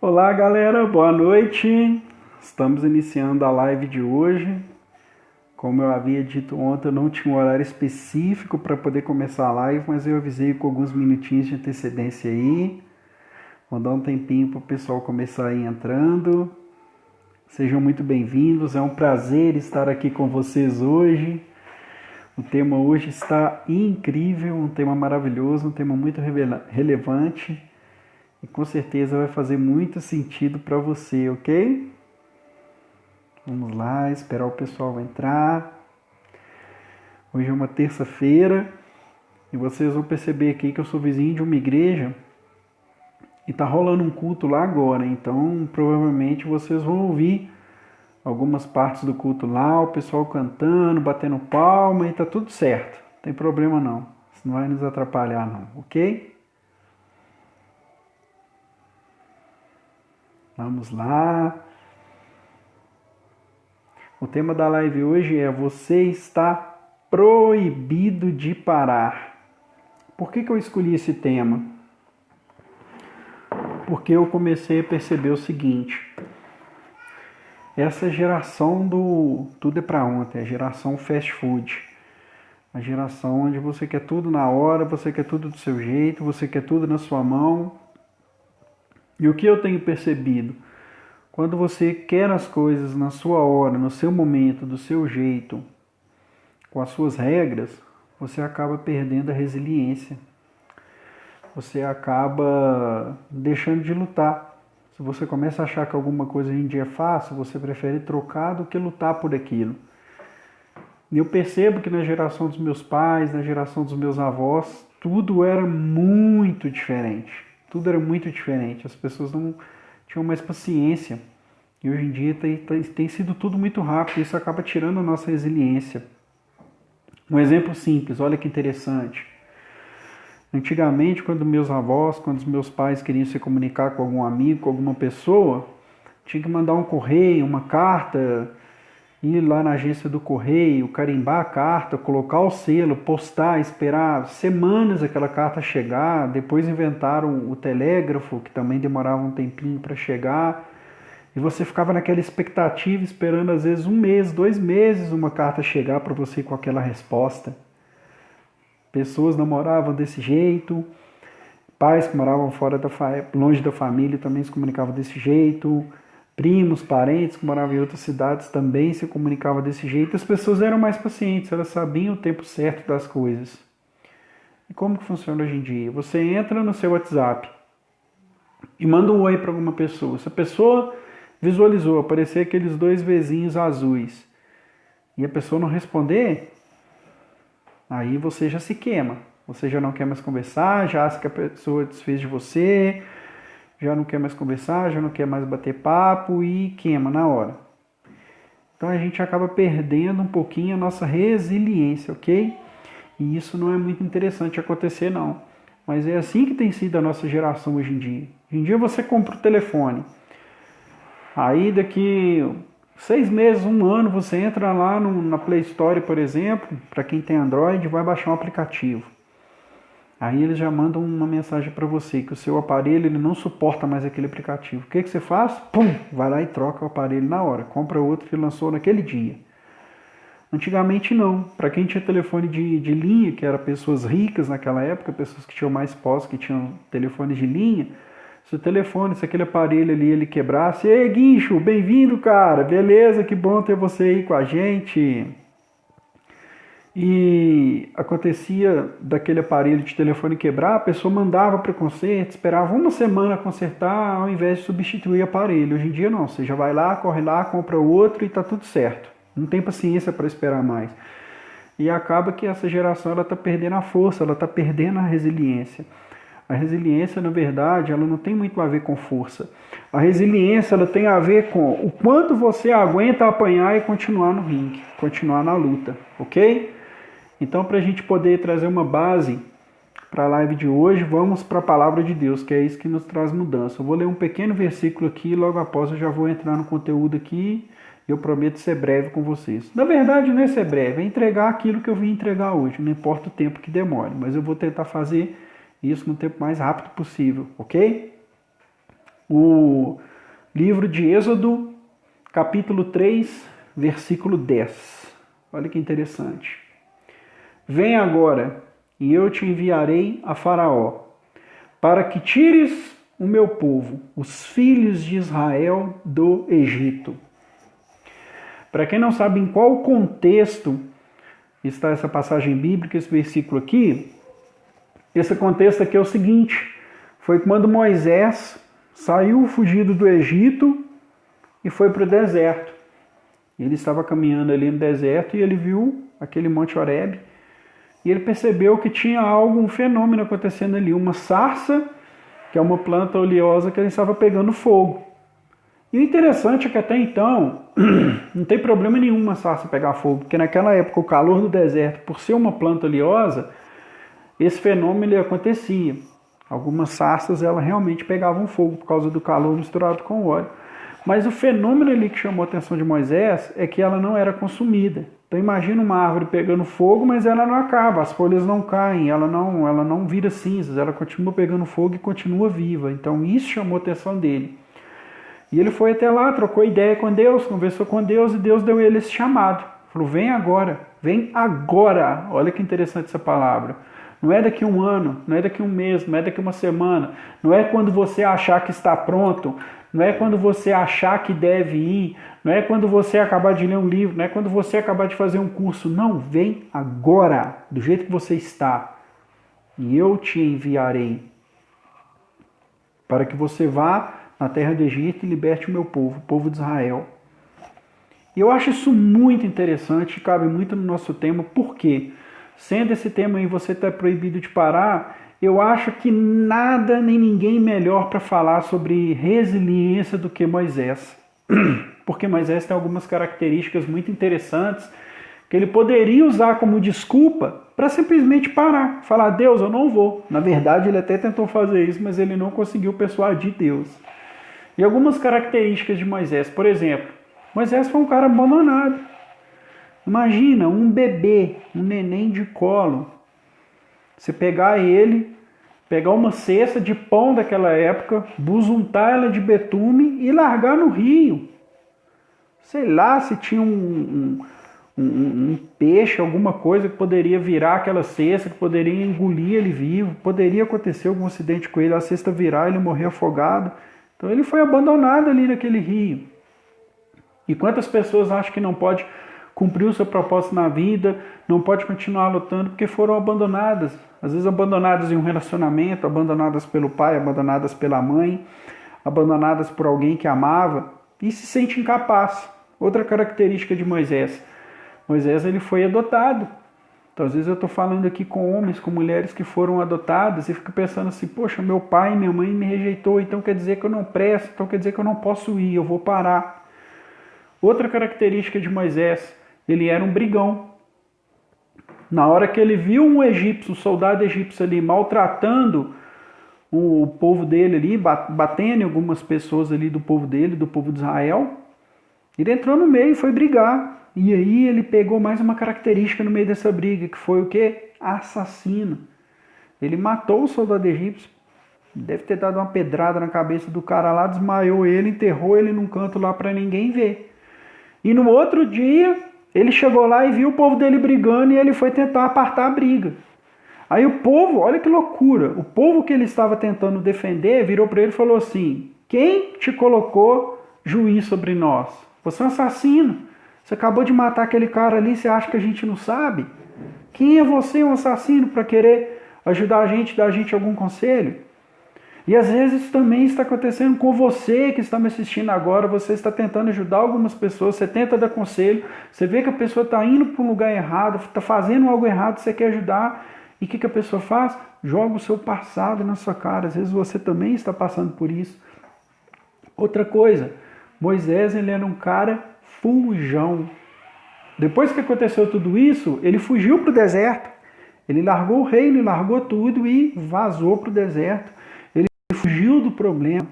Olá galera, boa noite. Estamos iniciando a live de hoje. Como eu havia dito ontem, eu não tinha um horário específico para poder começar a live, mas eu avisei com alguns minutinhos de antecedência aí. Vou dar um tempinho para o pessoal começar a ir entrando. Sejam muito bem-vindos, é um prazer estar aqui com vocês hoje. O tema hoje está incrível, um tema maravilhoso, um tema muito relevante. E com certeza vai fazer muito sentido para você, ok? Vamos lá, esperar o pessoal entrar. Hoje é uma terça-feira e vocês vão perceber aqui que eu sou vizinho de uma igreja e tá rolando um culto lá agora. Então, provavelmente vocês vão ouvir algumas partes do culto lá, o pessoal cantando, batendo palma e tá tudo certo. Não tem problema não. Isso não vai nos atrapalhar não, ok? Vamos lá. O tema da live hoje é: você está proibido de parar. Por que eu escolhi esse tema? Porque eu comecei a perceber o seguinte: essa geração do tudo é para ontem, a geração fast food, a geração onde você quer tudo na hora, você quer tudo do seu jeito, você quer tudo na sua mão. E o que eu tenho percebido? Quando você quer as coisas na sua hora, no seu momento, do seu jeito, com as suas regras, você acaba perdendo a resiliência. Você acaba deixando de lutar. Se você começa a achar que alguma coisa hoje em dia é fácil, você prefere trocar do que lutar por aquilo. E eu percebo que na geração dos meus pais, na geração dos meus avós, tudo era muito diferente. Tudo era muito diferente. As pessoas não tinham mais paciência. E hoje em dia tem sido tudo muito rápido. Isso acaba tirando a nossa resiliência. Um exemplo simples, olha que interessante. Antigamente, quando meus avós, quando os meus pais queriam se comunicar com algum amigo, com alguma pessoa, tinha que mandar um correio, uma carta, ir lá na agência do correio, carimbar a carta, colocar o selo, postar, esperar semanas aquela carta chegar. Depois inventaram o telégrafo, que também demorava um tempinho para chegar. E você ficava naquela expectativa, esperando às vezes 1 mês, 2 meses uma carta chegar para você com aquela resposta. Pessoas namoravam desse jeito, pais que moravam longe da família também se comunicavam desse jeito, primos, parentes que moravam em outras cidades também se comunicavam desse jeito. As pessoas eram mais pacientes, elas sabiam o tempo certo das coisas. E como que funciona hoje em dia? Você entra no seu WhatsApp e manda um oi para alguma pessoa. Se a pessoa visualizou aparecer aqueles 2 vezinhos azuis e a pessoa não responder, aí você já se queima. Você já não quer mais conversar, já acha que a pessoa desfez de você, já não quer mais conversar, já não quer mais bater papo e queima na hora. Então a gente acaba perdendo um pouquinho a nossa resiliência, ok? E isso não é muito interessante acontecer não. Mas é assim que tem sido a nossa geração hoje em dia. Hoje em dia você compra o telefone. Aí daqui 6 meses, 1 ano, você entra lá na Play Store, por exemplo, para quem tem Android, vai baixar um aplicativo. Aí eles já mandam uma mensagem para você que o seu aparelho ele não suporta mais aquele aplicativo. O que você faz? Pum! Vai lá e troca o aparelho na hora. Compra outro que lançou naquele dia. Antigamente não. Para quem tinha telefone de linha, que eram pessoas ricas naquela época, pessoas que tinham mais posse, que tinham telefones de linha, se o telefone, se aquele aparelho ali ele quebrasse, ei Guincho, bem-vindo cara, beleza, que bom ter você aí com a gente. E acontecia daquele aparelho de telefone quebrar, a pessoa mandava para o conserto, esperava 1 semana consertar ao invés de substituir o aparelho. Hoje em dia não, você já vai lá, corre lá, compra outro e está tudo certo. Não tem paciência para esperar mais. E acaba que essa geração ela está perdendo a força, ela está perdendo a resiliência. A resiliência, na verdade, ela não tem muito a ver com força. A resiliência ela tem a ver com o quanto você aguenta apanhar e continuar no ringue, continuar na luta, ok? Então, para a gente poder trazer uma base para a live de hoje, vamos para a palavra de Deus, que é isso que nos traz mudança. Eu vou ler um pequeno versículo aqui, logo após eu já vou entrar no conteúdo aqui, e eu prometo ser breve com vocês. Na verdade, não é ser breve, é entregar aquilo que eu vim entregar hoje, não importa o tempo que demore, mas eu vou tentar fazer isso no tempo mais rápido possível, ok? O livro de Êxodo, capítulo 3, versículo 10. Olha que interessante. Vem agora, e eu te enviarei a Faraó, para que tires o meu povo, os filhos de Israel, do Egito. Para quem não sabe em qual contexto está essa passagem bíblica, esse versículo aqui, esse contexto aqui é o seguinte: foi quando Moisés saiu fugido do Egito e foi para o deserto. Ele estava caminhando ali no deserto e ele viu aquele Monte Horebe e ele percebeu que tinha algo, um fenômeno acontecendo ali, uma sarça, que é uma planta oleosa que ele estava pegando fogo. E o interessante é que até então não tem problema nenhum uma sarça pegar fogo, porque naquela época o calor do deserto, por ser uma planta oleosa, esse fenômeno acontecia. Algumas sarças elas realmente pegavam fogo por causa do calor misturado com o óleo. Mas o fenômeno ali que chamou a atenção de Moisés é que ela não era consumida. Então imagina uma árvore pegando fogo, mas ela não acaba, as folhas não caem, ela não vira cinzas, ela continua pegando fogo e continua viva. Então isso chamou a atenção dele. E ele foi até lá, trocou ideia com Deus, conversou com Deus e Deus deu a ele esse chamado. Falou, vem agora, vem agora. Olha que interessante essa palavra. Não é daqui um ano, não é daqui um mês, não é daqui uma semana, não é quando você achar que está pronto, não é quando você achar que deve ir, não é quando você acabar de ler um livro, não é quando você acabar de fazer um curso. Não, vem agora, do jeito que você está. E eu te enviarei para que você vá na terra do Egito e liberte o meu povo, o povo de Israel. E eu acho isso muito interessante, cabe muito no nosso tema, porque, sendo esse tema aí você está proibido de parar, eu acho que nada nem ninguém melhor para falar sobre resiliência do que Moisés. Porque Moisés tem algumas características muito interessantes que ele poderia usar como desculpa para simplesmente parar, falar, Deus, eu não vou. Na verdade, ele até tentou fazer isso, mas ele não conseguiu persuadir Deus. E algumas características de Moisés, por exemplo, Moisés foi um cara abandonado. Imagina um bebê, um neném de colo, você pegar ele, pegar uma cesta de pão daquela época, busuntar ela de betume e largar no rio. Sei lá se tinha um peixe, alguma coisa que poderia virar aquela cesta, que poderia engolir ele vivo, poderia acontecer algum acidente com ele, a cesta virar, ele morrer afogado. Então ele foi abandonado ali naquele rio. E quantas pessoas acham que não pode cumprir o seu propósito na vida, não pode continuar lutando porque foram abandonadas. Às vezes abandonadas em um relacionamento, abandonadas pelo pai, abandonadas pela mãe, abandonadas por alguém que amava e se sente incapaz. Outra característica de Moisés. Moisés ele foi adotado. Então às vezes eu estou falando aqui com homens, com mulheres que foram adotadas e fico pensando assim, poxa, meu pai e minha mãe me rejeitou, então quer dizer que eu não presto, então quer dizer que eu não posso ir, eu vou parar. Outra característica de Moisés, ele era um brigão. Na hora que ele viu um egípcio, um soldado egípcio ali maltratando o povo dele ali, batendo em algumas pessoas ali do povo dele, do povo de Israel, ele entrou no meio e foi brigar. E aí ele pegou mais uma característica no meio dessa briga, que foi o quê? Assassino. Ele matou o soldado egípcio, deve ter dado uma pedrada na cabeça do cara lá, desmaiou ele, enterrou ele num canto lá para ninguém ver. E no outro dia, ele chegou lá e viu o povo dele brigando e ele foi tentar apartar a briga. Aí o povo, olha que loucura, o povo que ele estava tentando defender virou para ele e falou assim, quem te colocou juiz sobre nós? Você é um assassino. Você acabou de matar aquele cara ali, você acha que a gente não sabe? Quem é você, um assassino, para querer ajudar a gente, dar a gente algum conselho? E às vezes isso também está acontecendo com você que está me assistindo agora, você está tentando ajudar algumas pessoas, você tenta dar conselho, você vê que a pessoa está indo para um lugar errado, está fazendo algo errado, você quer ajudar, e o que a pessoa faz? Joga o seu passado na sua cara, às vezes você também está passando por isso. Outra coisa, Moisés ele era um cara fujão. Depois que aconteceu tudo isso, ele fugiu para o deserto. Ele largou o reino, largou tudo e vazou para o deserto. Ele fugiu do problema.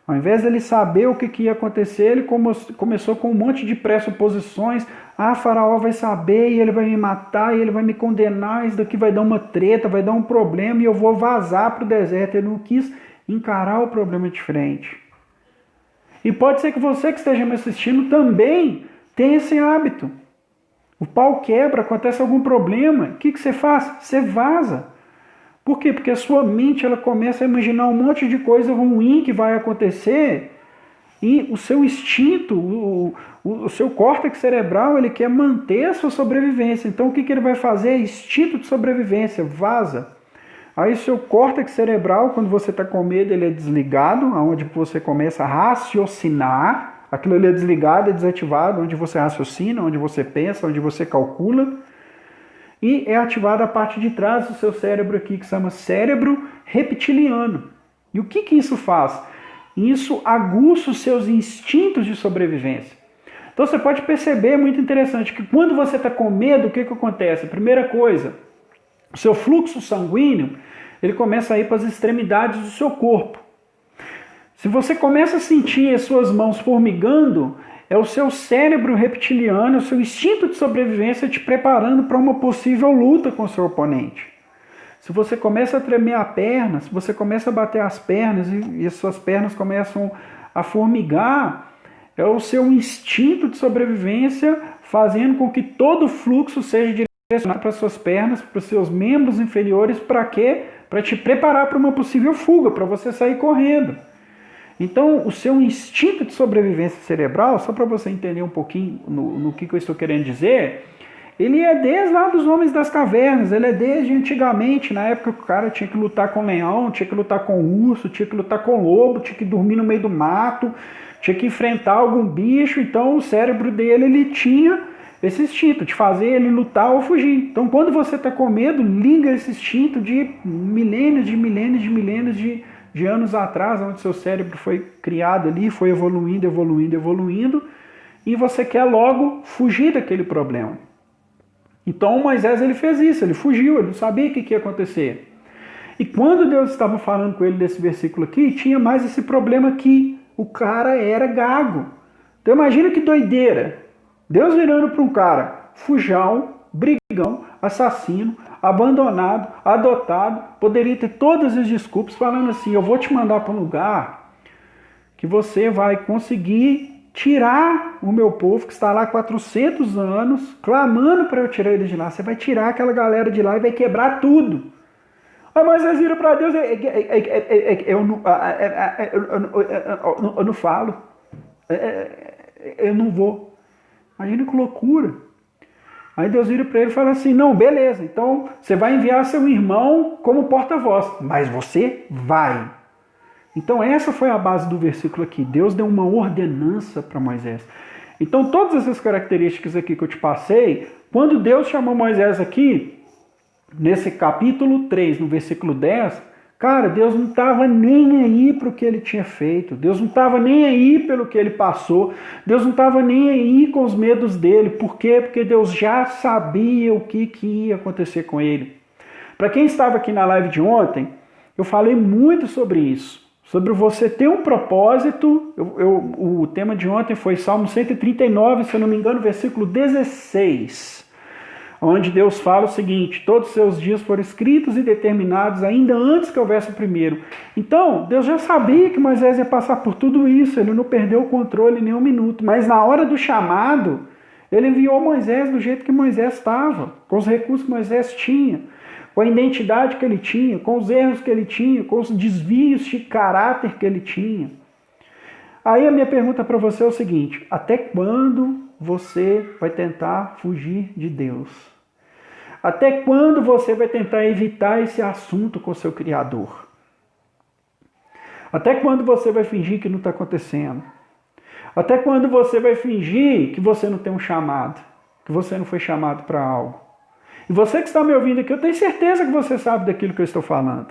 Ao invés de ele saber o que ia acontecer, ele começou com um monte de pressuposições. Ah, Faraó vai saber e ele vai me matar e ele vai me condenar. Isso daqui vai dar uma treta, vai dar um problema e eu vou vazar para o deserto. Ele não quis encarar o problema de frente. E pode ser que você que esteja me assistindo também tenha esse hábito. O pau quebra, acontece algum problema, o que você faz? Você vaza. Por quê? Porque a sua mente ela começa a imaginar um monte de coisa ruim que vai acontecer e o seu instinto, o seu córtex cerebral, ele quer manter a sua sobrevivência. Então o que ele vai fazer? Instinto de sobrevivência, vaza. Aí o seu córtex cerebral, quando você está com medo, ele é desligado, onde você começa a raciocinar. Aquilo ali é desligado, é desativado, onde você raciocina, onde você pensa, onde você calcula. E é ativada a parte de trás do seu cérebro aqui, que se chama cérebro reptiliano. E o que isso faz? Isso aguça os seus instintos de sobrevivência. Então você pode perceber, muito interessante, que quando você está com medo, o que acontece? Primeira coisa, o seu fluxo sanguíneo, ele começa a ir para as extremidades do seu corpo. Se você começa a sentir as suas mãos formigando, é o seu cérebro reptiliano, é o seu instinto de sobrevivência te preparando para uma possível luta com o seu oponente. Se você começa a tremer a perna, se você começa a bater as pernas e as suas pernas começam a formigar, é o seu instinto de sobrevivência fazendo com que todo o fluxo seja direcionado para as suas pernas, para os seus membros inferiores, para quê? Para te preparar para uma possível fuga, para você sair correndo. Então, o seu instinto de sobrevivência cerebral, só para você entender um pouquinho no que eu estou querendo dizer, ele é desde lá dos homens das cavernas, ele é desde antigamente, na época que o cara tinha que lutar com leão, tinha que lutar com urso, tinha que lutar com lobo, tinha que dormir no meio do mato, tinha que enfrentar algum bicho, então o cérebro dele ele tinha esse instinto de fazer ele lutar ou fugir. Então, quando você está com medo, liga esse instinto de milênios de anos atrás, onde seu cérebro foi criado ali, foi evoluindo, e você quer logo fugir daquele problema. Então Moisés ele fez isso, ele fugiu, ele não sabia o que ia acontecer. E quando Deus estava falando com ele desse versículo aqui, tinha mais esse problema aqui, o cara era gago. Então imagina que doideira, Deus virando para um cara fujão, brigão, assassino, abandonado, adotado, poderia ter todas as desculpas falando assim, eu vou te mandar para um lugar que você vai conseguir tirar o meu povo que está lá há 400 anos, clamando para eu tirar ele de lá. Você vai tirar aquela galera de lá e vai quebrar tudo. Aí Moisés vira para Deus, eu não falo, eu não vou. Imagina que loucura. Aí Deus vira para ele e fala assim, não, beleza, então você vai enviar seu irmão como porta-voz, mas você vai. Então essa foi a base do versículo aqui. Deus deu uma ordenança para Moisés. Então todas essas características aqui que eu te passei, quando Deus chamou Moisés aqui, nesse capítulo 3, no versículo 10, cara, Deus não estava nem aí para o que ele tinha feito. Deus não estava nem aí pelo que ele passou. Deus não estava nem aí com os medos dele. Por quê? Porque Deus já sabia o que ia acontecer com ele. Para quem estava aqui na live de ontem, eu falei muito sobre isso. Sobre você ter um propósito. O tema de ontem foi Salmo 139, se eu não me engano, versículo 16. Onde Deus fala o seguinte, todos os seus dias foram escritos e determinados ainda antes que houvesse o primeiro. Então, Deus já sabia que Moisés ia passar por tudo isso, ele não perdeu o controle nem um minuto. Mas na hora do chamado, ele enviou Moisés do jeito que Moisés estava, com os recursos que Moisés tinha, com a identidade que ele tinha, com os erros que ele tinha, com os desvios de caráter que ele tinha. Aí a minha pergunta para você é o seguinte, até quando você vai tentar fugir de Deus? Até quando você vai tentar evitar esse assunto com o seu Criador? Até quando você vai fingir que não está acontecendo? Até quando você vai fingir que você não tem um chamado? Que você não foi chamado para algo? E você que está me ouvindo aqui, eu tenho certeza que você sabe daquilo que eu estou falando.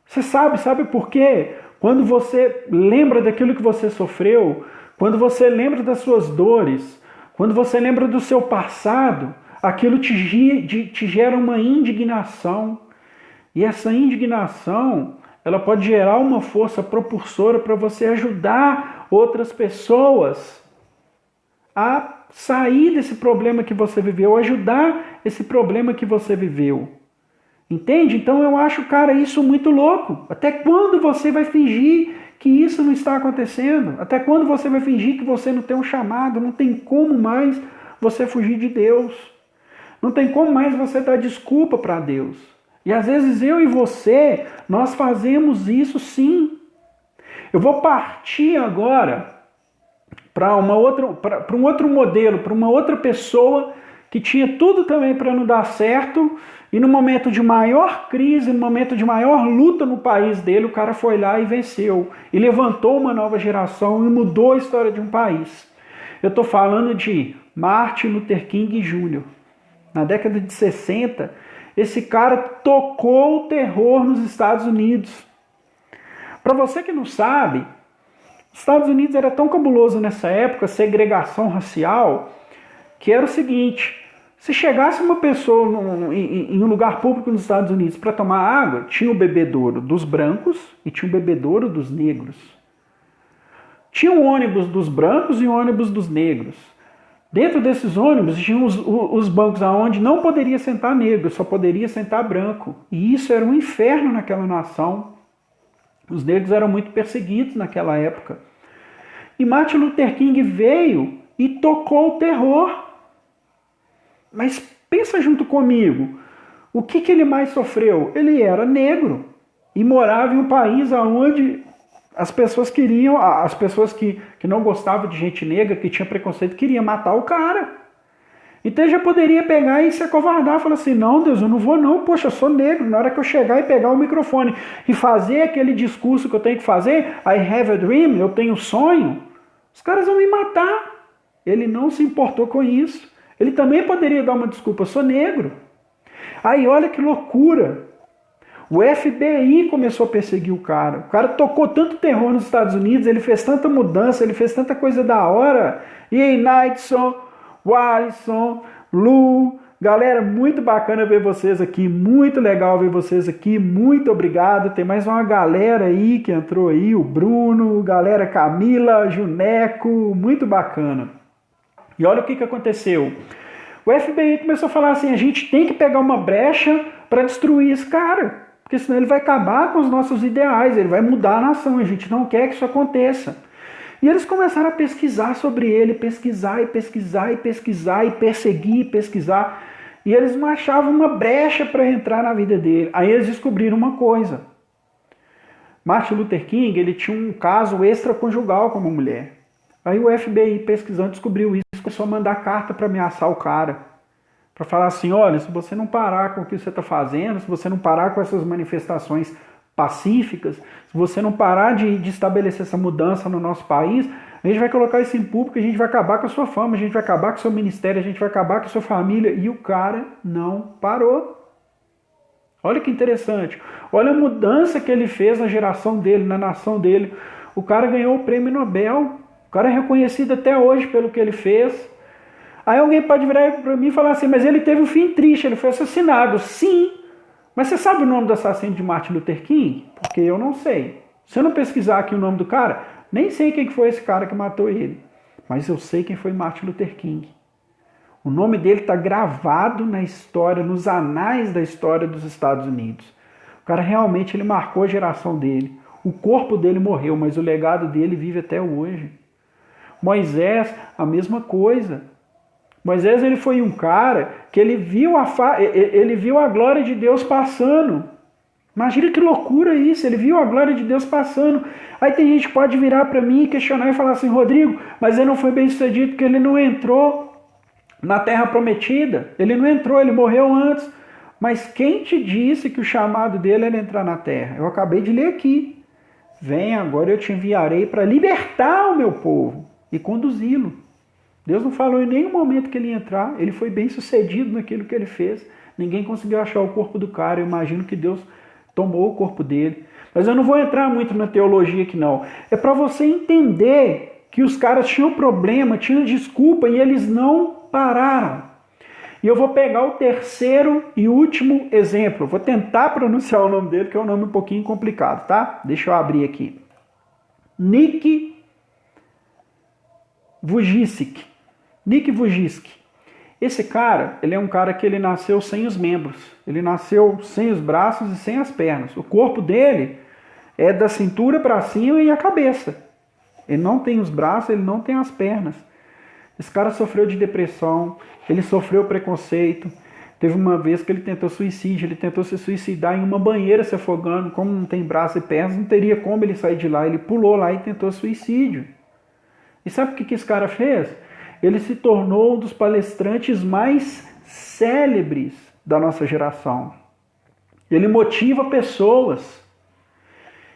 Você sabe por quê? Quando você lembra daquilo que você sofreu, quando você lembra das suas dores, quando você lembra do seu passado, aquilo te gera uma indignação. E essa indignação, ela pode gerar uma força propulsora para você ajudar outras pessoas a sair desse problema que você viveu, ajudar esse problema que você viveu. Entende? Então eu acho, cara, isso muito louco. Até quando você vai fingir que isso não está acontecendo? Até quando você vai fingir que você não tem um chamado? Não tem como mais você fugir de Deus. Não tem como mais você dar desculpa para Deus. E às vezes eu e você, nós fazemos isso sim. Eu vou partir agora para um outro modelo, para uma outra pessoa que tinha tudo também para não dar certo, e no momento de maior crise, no momento de maior luta no país dele, o cara foi lá e venceu, e levantou uma nova geração e mudou a história de um país. Eu estou falando de Martin Luther King Jr. Na década de 60, esse cara tocou o terror nos Estados Unidos. Para você que não sabe, os Estados Unidos era tão cabuloso nessa época, segregação racial, que era o seguinte: se chegasse uma pessoa em um lugar público nos Estados Unidos para tomar água, tinha o bebedouro dos brancos e tinha o bebedouro dos negros. Tinha um ônibus dos brancos e um ônibus dos negros. Dentro desses ônibus tinham os bancos onde não poderia sentar negro, só poderia sentar branco. E isso era um inferno naquela nação. Os negros eram muito perseguidos naquela época. E Martin Luther King veio e tocou o terror. Mas pensa junto comigo, o que ele mais sofreu? Ele era negro e morava em um país onde as pessoas queriam, as pessoas que não gostavam de gente negra, que tinha preconceito, queriam matar o cara. Então ele já poderia pegar e se acovardar, falar assim: não, Deus, eu não vou não, poxa, eu sou negro. Na hora que eu chegar e pegar o microfone e fazer aquele discurso que eu tenho que fazer, I have a dream, eu tenho um sonho, os caras vão me matar. Ele não se importou com isso. Ele também poderia dar uma desculpa: eu sou negro. Aí olha que loucura. O FBI começou a perseguir o cara. O cara tocou tanto terror nos Estados Unidos, ele fez tanta mudança, ele fez tanta coisa da hora. E aí, Knightson, Wallison, Lu, galera, muito bacana ver vocês aqui, muito legal ver vocês aqui, muito obrigado. Tem mais uma galera aí que entrou aí, o Bruno, galera Camila, Juneco, muito bacana. E olha o que aconteceu. O FBI começou a falar assim: a gente tem que pegar uma brecha para destruir esse cara, porque senão ele vai acabar com os nossos ideais, ele vai mudar a nação, a gente não quer que isso aconteça. E eles começaram a pesquisar sobre ele, pesquisar, e pesquisar. E eles não achavam uma brecha para entrar na vida dele. Aí eles descobriram uma coisa. Martin Luther King, ele tinha um caso extraconjugal com uma mulher. Aí o FBI pesquisando descobriu isso, começou a mandar carta para ameaçar o cara. Para falar assim: olha, se você não parar com o que você está fazendo, se você não parar com essas manifestações pacíficas, se você não parar de estabelecer essa mudança no nosso país, a gente vai colocar isso em público, a gente vai acabar com a sua fama, a gente vai acabar com o seu ministério, a gente vai acabar com a sua família. E o cara não parou. Olha que interessante. Olha a mudança que ele fez na geração dele, na nação dele. O cara ganhou o prêmio Nobel. O cara é reconhecido até hoje pelo que ele fez. Aí alguém pode virar para mim e falar assim: mas ele teve um fim triste, ele foi assassinado. Sim, mas você sabe o nome do assassino de Martin Luther King? Porque eu não sei. Se eu não pesquisar aqui o nome do cara, nem sei quem foi esse cara que matou ele. Mas eu sei quem foi Martin Luther King. O nome dele está gravado na história, nos anais da história dos Estados Unidos. O cara realmente ele marcou a geração dele. O corpo dele morreu, mas o legado dele vive até hoje. Moisés, a mesma coisa. Moisés, ele foi um cara que ele viu a glória de Deus passando. Imagina que loucura isso, ele viu a glória de Deus passando. Aí tem gente que pode virar para mim e questionar e falar assim: Rodrigo, mas ele não foi bem sucedido porque ele não entrou na terra prometida. Ele não entrou, ele morreu antes. Mas quem te disse que o chamado dele era entrar na terra? Eu acabei de ler aqui. Vem, agora eu te enviarei para libertar o meu povo e conduzi-lo. Deus não falou em nenhum momento que ele ia entrar. Ele foi bem sucedido naquilo que ele fez. Ninguém conseguiu achar o corpo do cara. Eu imagino que Deus tomou o corpo dele. Mas eu não vou entrar muito na teologia aqui não. É para você entender que os caras tinham problema, tinham desculpa e eles não pararam. E eu vou pegar o terceiro e último exemplo. Vou tentar pronunciar o nome dele, que é um nome um pouquinho complicado, tá? Deixa eu abrir aqui. Nick Vujicic. Esse cara, ele é um cara que ele nasceu sem os membros. Ele nasceu sem os braços e sem as pernas. O corpo dele é da cintura para cima e a cabeça. Ele não tem os braços, ele não tem as pernas. Esse cara sofreu de depressão, ele sofreu preconceito. Teve uma vez que ele tentou suicídio, ele tentou se suicidar em uma banheira se afogando. Como não tem braço e pernas, não teria como ele sair de lá. Ele pulou lá e tentou suicídio. E sabe o que esse cara fez? Ele se tornou um dos palestrantes mais célebres da nossa geração. Ele motiva pessoas.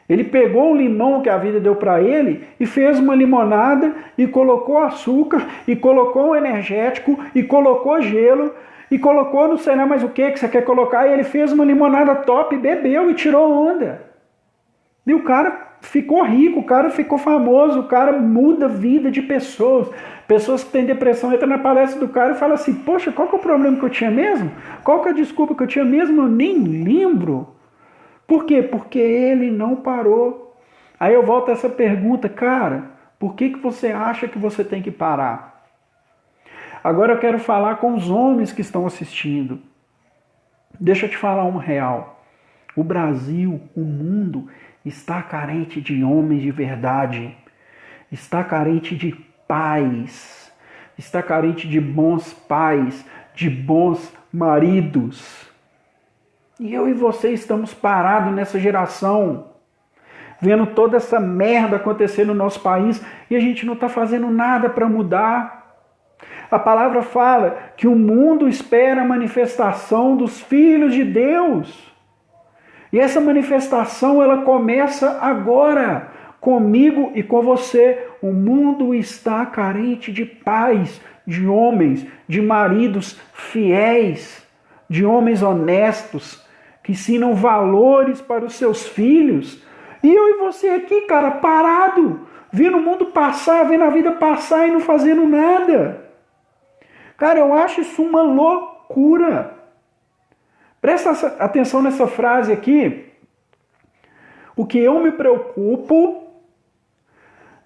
Ele pegou o limão que a vida deu para ele e fez uma limonada e colocou açúcar e colocou um energético e colocou gelo e colocou não sei lá mais o que você quer colocar, e ele fez uma limonada top, bebeu e tirou onda. E o cara ficou rico, o cara ficou famoso, o cara muda a vida de pessoas. Pessoas que têm depressão entram na palestra do cara e falam assim, poxa, qual que é o problema que eu tinha mesmo? Qual que é a desculpa que eu tinha mesmo? Eu nem lembro. Por quê? Porque ele não parou. Aí eu volto a essa pergunta, cara, por que você acha que você tem que parar? Agora eu quero falar com os homens que estão assistindo. Deixa eu te falar uma real. O Brasil, o mundo, está carente de homens de verdade. Está carente de pais. Está carente de bons pais, de bons maridos. E eu e você estamos parados nessa geração, vendo toda essa merda acontecer no nosso país e a gente não está fazendo nada para mudar. A palavra fala que o mundo espera a manifestação dos filhos de Deus. E essa manifestação ela começa agora, comigo e com você. O mundo está carente de pais, de homens, de maridos fiéis, de homens honestos, que ensinam valores para os seus filhos. E eu e você aqui, cara, parado, vendo o mundo passar, vendo a vida passar e não fazendo nada. Cara, eu acho isso uma loucura. Presta atenção nessa frase aqui. O que eu me preocupo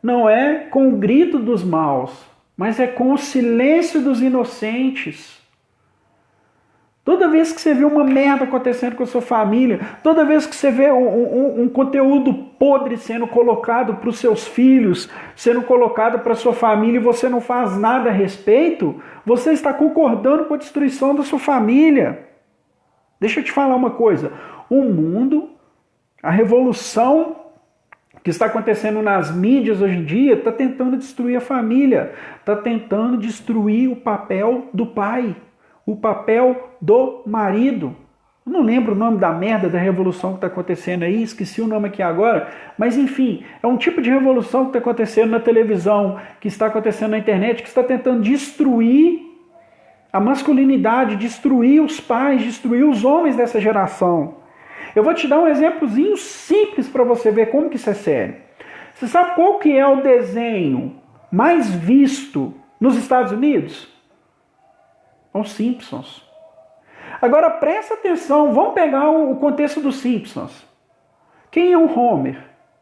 não é com o grito dos maus, mas é com o silêncio dos inocentes. Toda vez que você vê uma merda acontecendo com a sua família, toda vez que você vê um conteúdo podre sendo colocado para os seus filhos, sendo colocado para a sua família e você não faz nada a respeito, você está concordando com a destruição da sua família. Deixa eu te falar uma coisa. O mundo, a revolução que está acontecendo nas mídias hoje em dia, está tentando destruir a família, está tentando destruir o papel do pai, o papel do marido. Eu não lembro o nome da merda da revolução que está acontecendo aí, esqueci o nome aqui agora, mas enfim, é um tipo de revolução que está acontecendo na televisão, que está acontecendo na internet, que está tentando destruir a masculinidade, destruir os pais, destruir os homens dessa geração. Eu vou te dar um exemplozinho simples para você ver como que isso é sério. Você sabe qual que é o desenho mais visto nos Estados Unidos? Os Simpsons. Agora presta atenção, vamos pegar o contexto dos Simpsons. Quem é o Homer?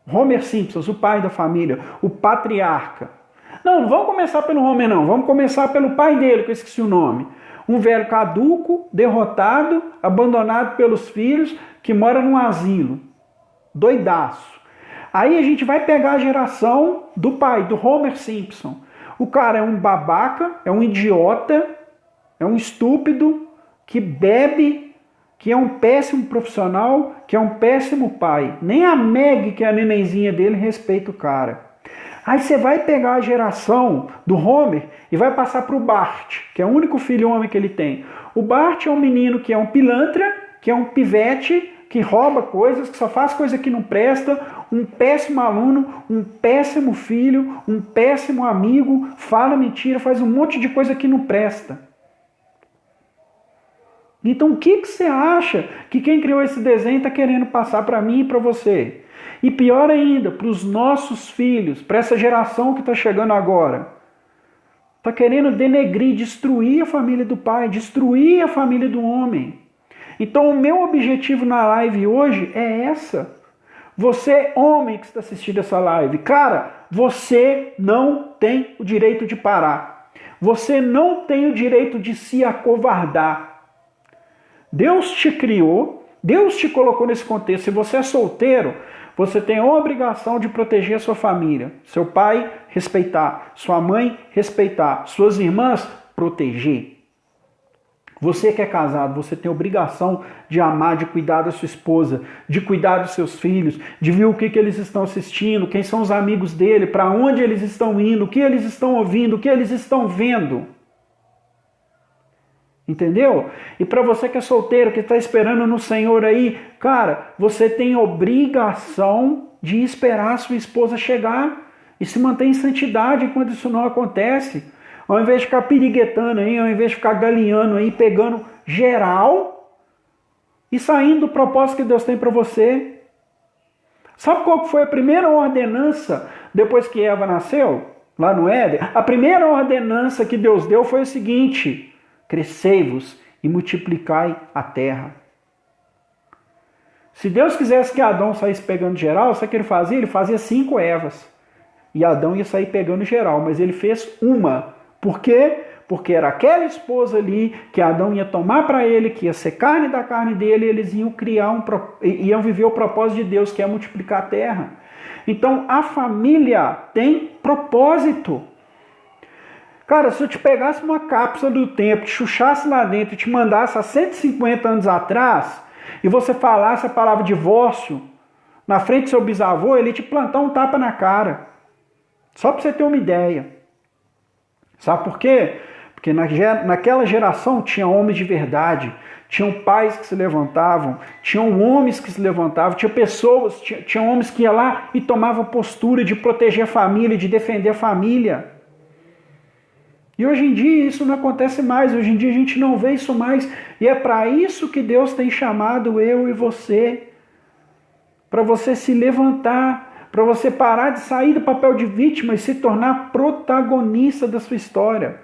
Homer Simpson, o pai da família, o patriarca. Não vamos começar pelo Homer não, vamos começar pelo pai dele, que eu esqueci o nome. Um velho caduco, derrotado, abandonado pelos filhos, que mora num asilo. Doidaço. Aí a gente vai pegar a geração do pai, do Homer Simpson. O cara é um babaca, é um idiota, é um estúpido, que bebe, que é um péssimo profissional, que é um péssimo pai. Nem a Meg, que é a nenenzinha dele, respeita o cara. Aí você vai pegar a geração do Homer e vai passar para o Bart, que é o único filho homem que ele tem. O Bart é um menino que é um pilantra, que é um pivete, que rouba coisas, que só faz coisa que não presta, um péssimo aluno, um péssimo filho, um péssimo amigo, fala mentira, faz um monte de coisa que não presta. Então o que você acha que quem criou esse desenho está querendo passar para mim e para você? E pior ainda, para os nossos filhos, para essa geração que está chegando agora. Está querendo denegrir, destruir a família do pai, destruir a família do homem. Então o meu objetivo na live hoje é essa. Você, homem que está assistindo essa live, cara, você não tem o direito de parar. Você não tem o direito de se acovardar. Deus te criou, Deus te colocou nesse contexto. Se você é solteiro, você tem a obrigação de proteger a sua família. Seu pai, respeitar. Sua mãe, respeitar. Suas irmãs, proteger. Você que é casado, você tem a obrigação de amar, de cuidar da sua esposa, de cuidar dos seus filhos, de ver o que eles estão assistindo, quem são os amigos dele, para onde eles estão indo, o que eles estão ouvindo, o que eles estão vendo. Entendeu? E para você que é solteiro, que está esperando no Senhor aí, cara, você tem obrigação de esperar a sua esposa chegar e se manter em santidade quando isso não acontece. Ao invés de ficar piriguetando aí, ao invés de ficar galinhando aí, pegando geral e saindo do propósito que Deus tem para você. Sabe qual foi a primeira ordenança depois que Eva nasceu? Lá no Éden? A primeira ordenança que Deus deu foi o seguinte: crescei-vos e multiplicai a terra. Se Deus quisesse que Adão saísse pegando geral, sabe o que ele fazia? Ele fazia 5 Evas. E Adão ia sair pegando geral, mas ele fez uma. Por quê? Porque era aquela esposa ali que Adão ia tomar para ele, que ia ser carne da carne dele, e eles iam iam viver o propósito de Deus, que é multiplicar a terra. Então a família tem propósito. Cara, se eu te pegasse uma cápsula do tempo, te chuchasse lá dentro e te mandasse há 150 anos atrás, e você falasse a palavra divórcio na frente do seu bisavô, ele ia te plantar um tapa na cara. Só para você ter uma ideia. Sabe por quê? Porque naquela geração tinha homens de verdade, tinham pais que se levantavam, tinham homens que se levantavam, tinha pessoas, tinha homens que iam lá e tomavam postura de proteger a família, de defender a família. E hoje em dia isso não acontece mais, hoje em dia a gente não vê isso mais, e é para isso que Deus tem chamado eu e você, para você se levantar, para você parar de sair do papel de vítima e se tornar protagonista da sua história.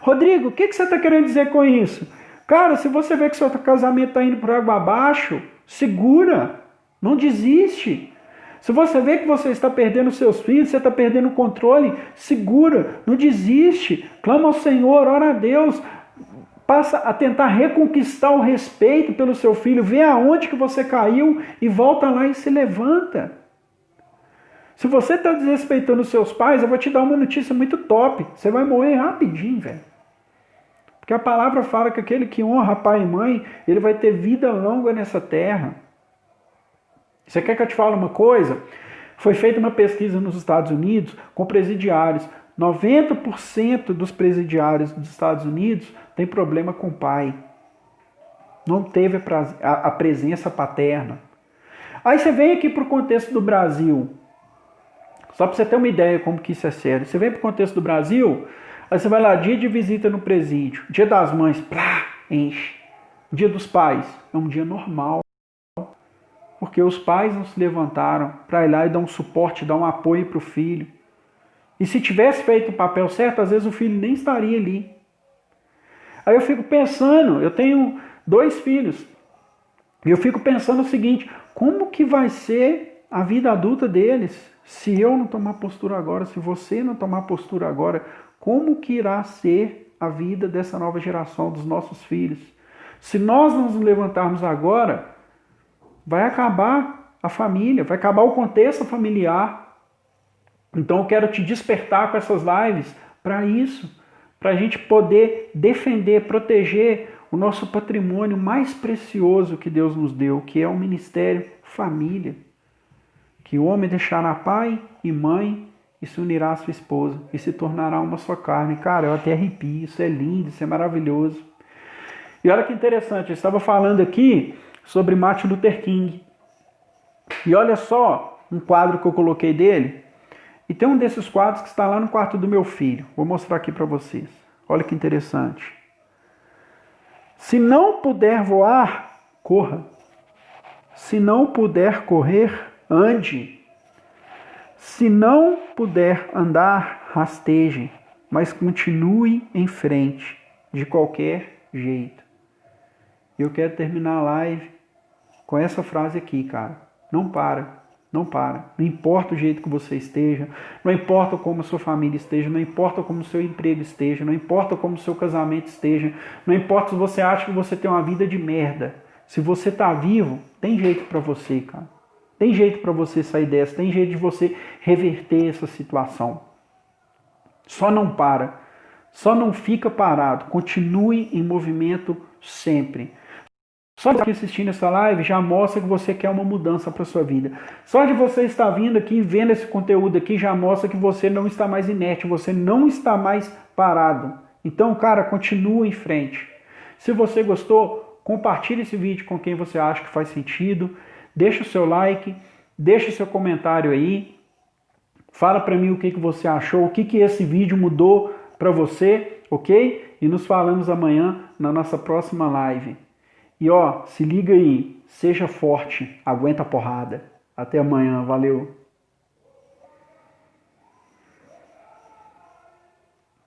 Rodrigo, o que você está querendo dizer com isso? Cara, se você vê que seu casamento está indo por água abaixo, segura, não desiste. Se você vê que você está perdendo seus filhos, você está perdendo o controle, segura, não desiste. Clama ao Senhor, ora a Deus, passa a tentar reconquistar o respeito pelo seu filho, vê aonde que você caiu e volta lá e se levanta. Se você está desrespeitando os seus pais, eu vou te dar uma notícia muito top. Você vai morrer rapidinho, velho. Porque a palavra fala que aquele que honra pai e mãe, ele vai ter vida longa nessa terra. Você quer que eu te fale uma coisa? Foi feita uma pesquisa nos Estados Unidos com presidiários. 90% dos presidiários dos Estados Unidos tem problema com o pai. Não teve a presença paterna. Aí você vem aqui para o contexto do Brasil. Só para você ter uma ideia como que isso é sério. Você vem para o contexto do Brasil, aí você vai lá, dia de visita no presídio, dia das mães, plá, enche. Dia dos pais, é um dia normal. Porque os pais não se levantaram para ir lá e dar um suporte, dar um apoio para o filho. E se tivesse feito o papel certo, às vezes o filho nem estaria ali. Aí eu fico pensando, eu tenho 2 filhos, e eu fico pensando o seguinte, como que vai ser a vida adulta deles? Se eu não tomar postura agora, se você não tomar postura agora, como que irá ser a vida dessa nova geração, dos nossos filhos? Se nós não nos levantarmos agora, vai acabar a família, vai acabar o contexto familiar. Então eu quero te despertar com essas lives para isso, para a gente poder defender, proteger o nosso patrimônio mais precioso que Deus nos deu, que é o ministério família. Que o homem deixará pai e mãe e se unirá à sua esposa e se tornará uma só carne. Cara, eu até arrepio, isso é lindo, isso é maravilhoso. E olha que interessante, eu estava falando aqui sobre Martin Luther King. E olha só um quadro que eu coloquei dele. E tem um desses quadros que está lá no quarto do meu filho. Vou mostrar aqui para vocês. Olha que interessante. Se não puder voar, corra. Se não puder correr, ande. Se não puder andar, rasteje, mas continue em frente, de qualquer jeito. Eu quero terminar a live com essa frase aqui, cara. Não para. Não para. Não importa o jeito que você esteja, não importa como a sua família esteja, não importa como o seu emprego esteja, não importa como o seu casamento esteja, não importa se você acha que você tem uma vida de merda. Se você está vivo, tem jeito para você, cara. Tem jeito para você sair dessa, tem jeito de você reverter essa situação. Só não para. Só não fica parado. Continue em movimento sempre. Só de assistindo essa live já mostra que você quer uma mudança para sua vida. Só de você estar vindo aqui e vendo esse conteúdo aqui já mostra que você não está mais inerte, você não está mais parado. Então, cara, continua em frente. Se você gostou, compartilhe esse vídeo com quem você acha que faz sentido. Deixa o seu like, deixa o seu comentário aí. Fala para mim o que você achou, o que esse vídeo mudou para você, ok? E nos falamos amanhã na nossa próxima live. E ó, se liga aí, seja forte, aguenta a porrada. Até amanhã, valeu!